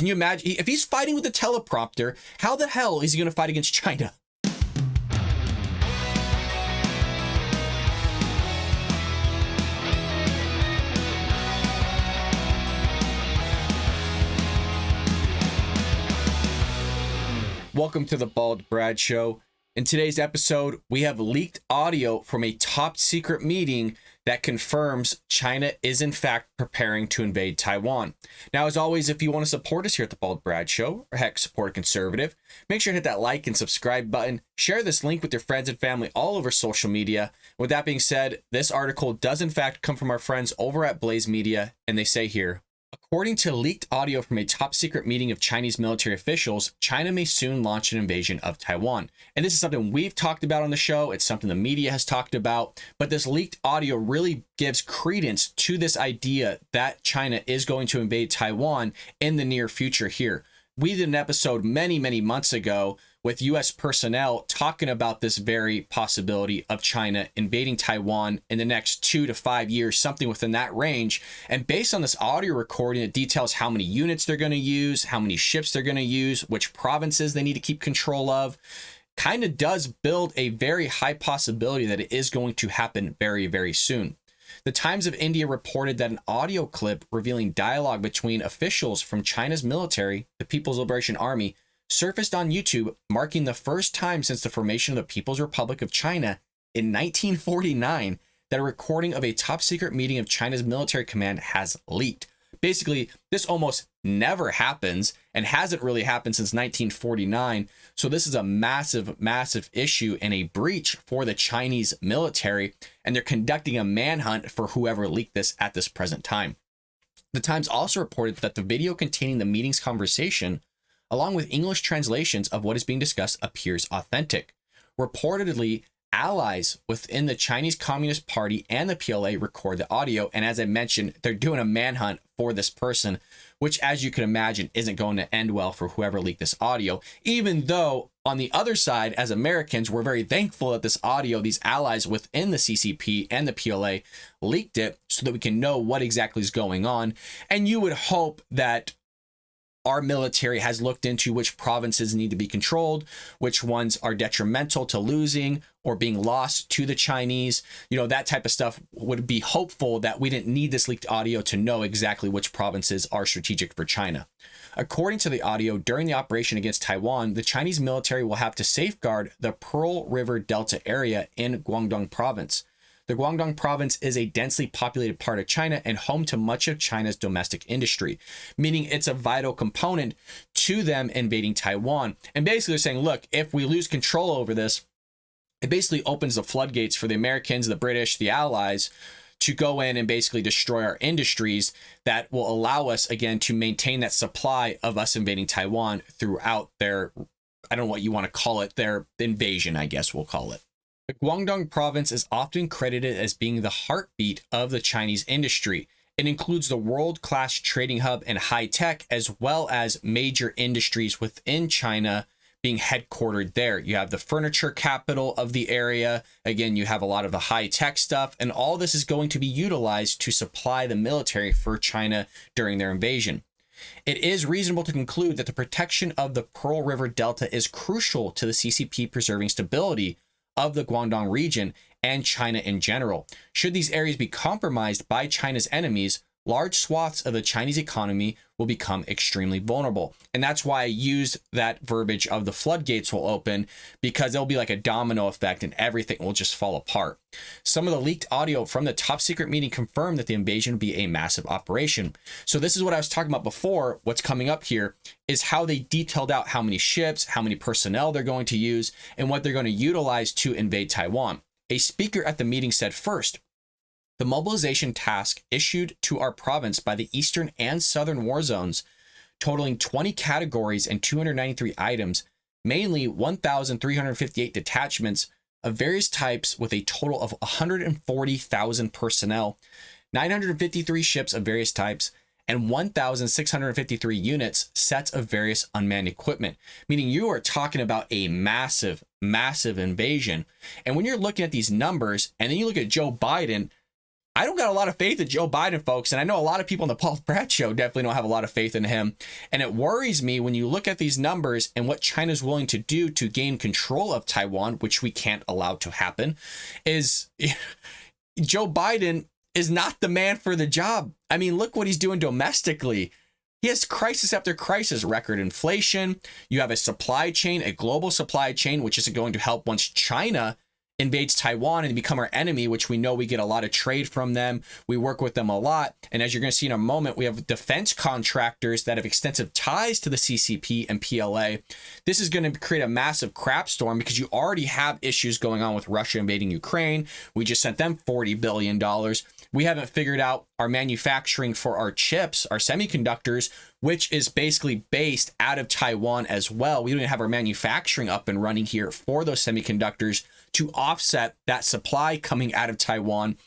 Can you imagine? If he's fighting with a teleprompter, how the hell is he going to fight against China? Welcome to the Bald Brad Show. In today's episode, we have leaked audio from a top secret meeting that confirms China is in fact preparing to invade Taiwan. Now, as always, if you want to support us here at the Bald Brad Show, or heck, support a conservative, make sure to hit that like and subscribe button. Share this link with your friends and family all over social media. With that being said, this article does in fact come from our friends over at Blaze Media, and they say here, according to leaked audio from a top secret meeting of Chinese military officials, China may soon launch an invasion of Taiwan. And this is something we've talked about on the show. It's something the media has talked about. But this leaked audio really gives credence to this idea that China is going to invade Taiwan in the near future here. We did an episode many months ago with U.S. personnel talking about this very possibility of China invading Taiwan in the next 2 to 5 years, something within that range. And based on this audio recording, it details how many units they're going to use, how many ships they're going to use, which provinces they need to keep control of. Kind of does build a very high possibility that it is going to happen very soon. The Times of India reported that an audio clip revealing dialogue between officials from China's military, the People's Liberation Army, surfaced on YouTube, marking the first time since the formation of the People's Republic of China in 1949 that a recording of a top secret meeting of China's military command has leaked. Basically, this almost never happens and hasn't really happened since 1949. So this is a massive issue and a breach for the Chinese military, and they're conducting a manhunt for whoever leaked this at this present time. The Times also reported that the video containing the meeting's conversation, along with English translations of what is being discussed, appears authentic. Reportedly, allies within the Chinese Communist Party and the PLA record the audio, and as I mentioned, they're doing a manhunt for this person, which, as you can imagine, isn't going to end well for whoever leaked this audio, even though on the other side, as Americans, we're very thankful that this audio, these allies within the CCP and the PLA leaked it so that we can know what exactly is going on. And you would hope that our military has looked into which provinces need to be controlled, which ones are detrimental to losing or being lost to the Chinese. You know, that type of stuff would be hopeful that we didn't need this leaked audio to know exactly which provinces are strategic for China. According to the audio, during the operation against Taiwan, the Chinese military will have to safeguard the Pearl River Delta area in Guangdong province. The Guangdong province is a densely populated part of China and home to much of China's domestic industry, meaning it's a vital component to them invading Taiwan. And basically they're saying, look, if we lose control over this, it basically opens the floodgates for the Americans, the British, the Allies to go in and basically destroy our industries that will allow us, again, to maintain that supply of us invading Taiwan throughout their, I don't know what you want to call it, their invasion, I guess we'll call it. The Guangdong province is often credited as being the heartbeat of the Chinese industry. It includes the world-class trading hub and high tech, as well as major industries within China being headquartered there. You have the furniture capital of the area. Again, you have a lot of the high tech stuff, and all this is going to be utilized to supply the military for China during their invasion. It is reasonable to conclude that the protection of the Pearl River Delta is crucial to the CCP preserving stability of the Guangdong region and China in general. Should these areas be compromised by China's enemies, large swaths of the Chinese economy will become extremely vulnerable. And that's why I used that verbiage of the floodgates will open, because there'll be like a domino effect and everything will just fall apart. Some of the leaked audio from the top secret meeting confirmed that the invasion would be a massive operation. So this is what I was talking about before. What's coming up here is how they detailed out how many ships, how many personnel they're going to use, and what they're going to utilize to invade Taiwan. A speaker at the meeting said, first, the mobilization task issued to our province by the eastern and southern war zones, totaling 20 categories and 293 items, mainly 1,358 detachments of various types with a total of 140,000 personnel, 953 ships of various types, and 1,653 units, sets of various unmanned equipment, meaning you are talking about a massive invasion. And when you're looking at these numbers, and then you look at Joe Biden, I don't got a lot of faith in Joe Biden, folks. And I know a lot of people on the Paul Pratt show definitely don't have a lot of faith in him. And it worries me when you look at these numbers and what China's willing to do to gain control of Taiwan, which we can't allow to happen, is Joe Biden is not the man for the job. I mean, look what he's doing domestically. He has crisis after crisis, record inflation. You have a supply chain, a global supply chain, which isn't going to help once China invades Taiwan and become our enemy, which we know we get a lot of trade from them. We work with them a lot. And as you're going to see in a moment, we have defense contractors that have extensive ties to the CCP and PLA. This is going to create a massive crap storm because you already have issues going on with Russia invading Ukraine. We just sent them $40 billion. We haven't figured out our manufacturing for our chips, our semiconductors, which is basically based out of Taiwan as well. We don't even have our manufacturing up and running here for those semiconductors to offset that supply coming out of Taiwan.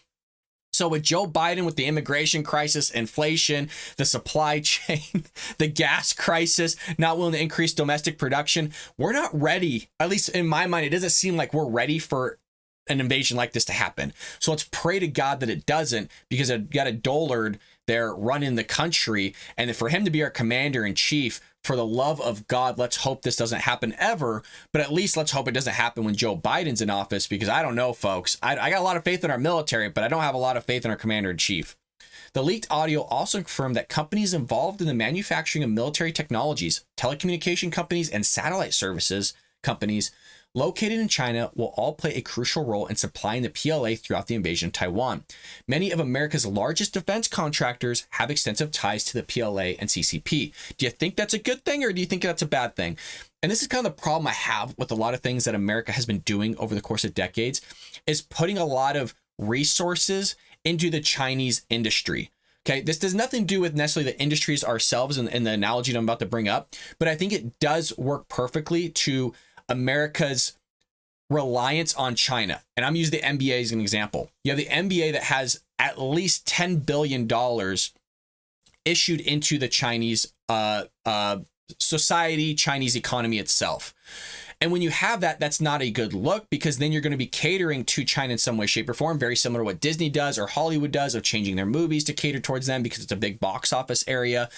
So with Joe Biden, with the immigration crisis, inflation, the supply chain, the gas crisis, not willing to increase domestic production, we're not ready. At least in my mind, it doesn't seem like we're ready for an invasion like this to happen. So let's pray to God that it doesn't, because it got a dullard there running the country. And for him to be our commander in chief, for the love of God, let's hope this doesn't happen ever. But at least let's hope it doesn't happen when Joe Biden's in office, because I don't know, folks. I got a lot of faith in our military, but I don't have a lot of faith in our commander in chief. The leaked audio also confirmed that companies involved in the manufacturing of military technologies, telecommunication companies, and satellite services companies located in China will all play a crucial role in supplying the PLA throughout the invasion of Taiwan. Many of America's largest defense contractors have extensive ties to the PLA and CCP. Do you think that's a good thing, or do you think that's a bad thing? And this is kind of the problem I have with a lot of things that America has been doing over the course of decades, is putting a lot of resources into the Chinese industry. Okay, this does nothing to do with necessarily the industries ourselves and the analogy that I'm about to bring up, but I think it does work perfectly to America's reliance on China. And I'm using the NBA as an example. You have the NBA that has at least $10 billion issued into the Chinese society, Chinese economy itself. And when you have that, that's not a good look, because then you're going to be catering to China in some way, shape, or form, very similar to what Disney does or Hollywood does, of changing their movies to cater towards them because it's a big box office area.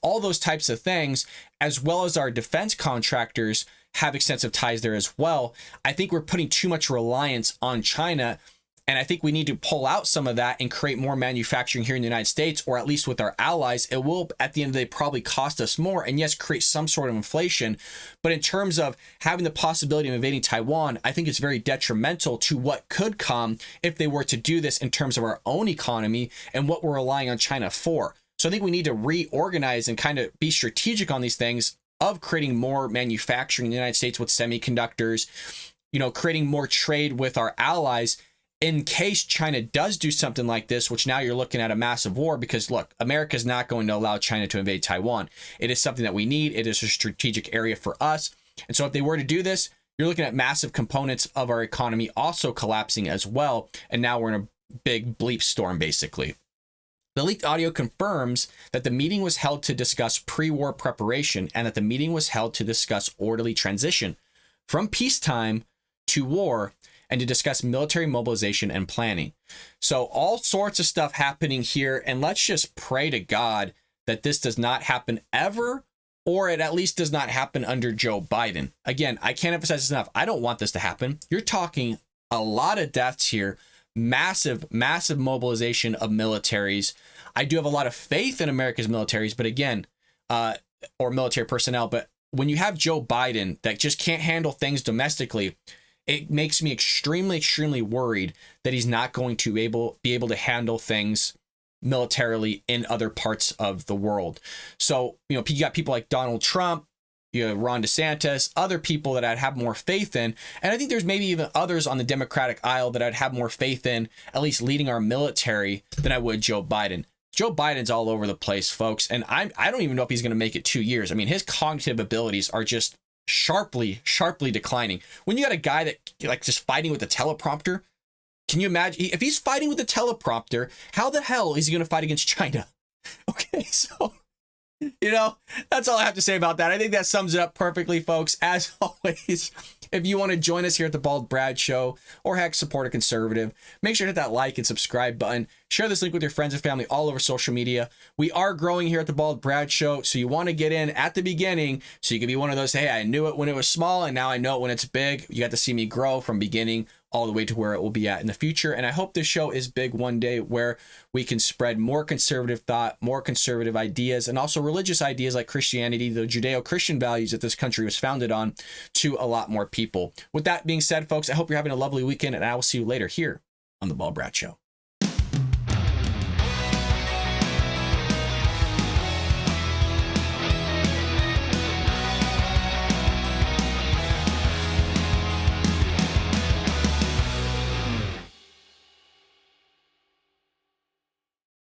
All those types of things, as well as our defense contractors have extensive ties there as well. I think we're putting too much reliance on China, and I think we need to pull out some of that and create more manufacturing here in the United States, or at least with our allies. It will, at the end of the day, probably cost us more, and yes, create some sort of inflation. But in terms of having the possibility of invading Taiwan, I think it's very detrimental to what could come if they were to do this in terms of our own economy and what we're relying on China for. So I think we need to reorganize and kind of be strategic on these things, of creating more manufacturing in the United States with semiconductors, creating more trade with our allies in case China does do something like this, which now you're looking at a massive war, because look, America is not going to allow China to invade Taiwan. It is something that we need. It is a strategic area for us. And so if they were to do this, you're looking at massive components of our economy also collapsing as well. And now we're in a big bleep storm, basically. The leaked audio confirms that the meeting was held to discuss pre-war preparation, and that the meeting was held to discuss orderly transition from peacetime to war, and to discuss military mobilization and planning. So all sorts of stuff happening here, and let's just pray to God that this does not happen ever, or it at least does not happen under Joe Biden. Again, I can't emphasize this enough. I don't want this to happen. You're talking a lot of deaths here. Massive mobilization of militaries. I do have a lot of faith in America's militaries, but again, or military personnel. But when you have Joe Biden that just can't handle things domestically, it makes me extremely worried that he's not going to be able to handle things militarily in other parts of the world. So, you got people like Donald Trump, Ron DeSantis, other people that I'd have more faith in. And I think there's maybe even others on the Democratic aisle that I'd have more faith in, at least leading our military, than I would Joe Biden. Joe Biden's all over the place, folks. And I don't even know if he's going to make it 2 years. I mean, his cognitive abilities are just sharply declining. When you got a guy that just fighting with a teleprompter, can you imagine if he's fighting with a teleprompter, how the hell is he going to fight against China? Okay, so You know, that's all I have to say about that. I think that sums it up perfectly, folks. As always, if you want to join us here at the Bald Brad Show, or heck, support a conservative, make sure to hit that like and subscribe button. Share this link with your friends and family all over social media. We are growing here at the Bald Brad Show, so you want to get in at the beginning so you can be one of those, hey, I knew it when it was small, and now I know it when it's big. You got to see me grow from beginning all the way to where it will be at in the future. And I hope this show is big one day, where we can spread more conservative thought, more conservative ideas, and also religious ideas like Christianity, the Judeo-Christian values that this country was founded on, to a lot more people. With that being said, folks, I hope you're having a lovely weekend, and I will see you later here on the Bald Brad Show.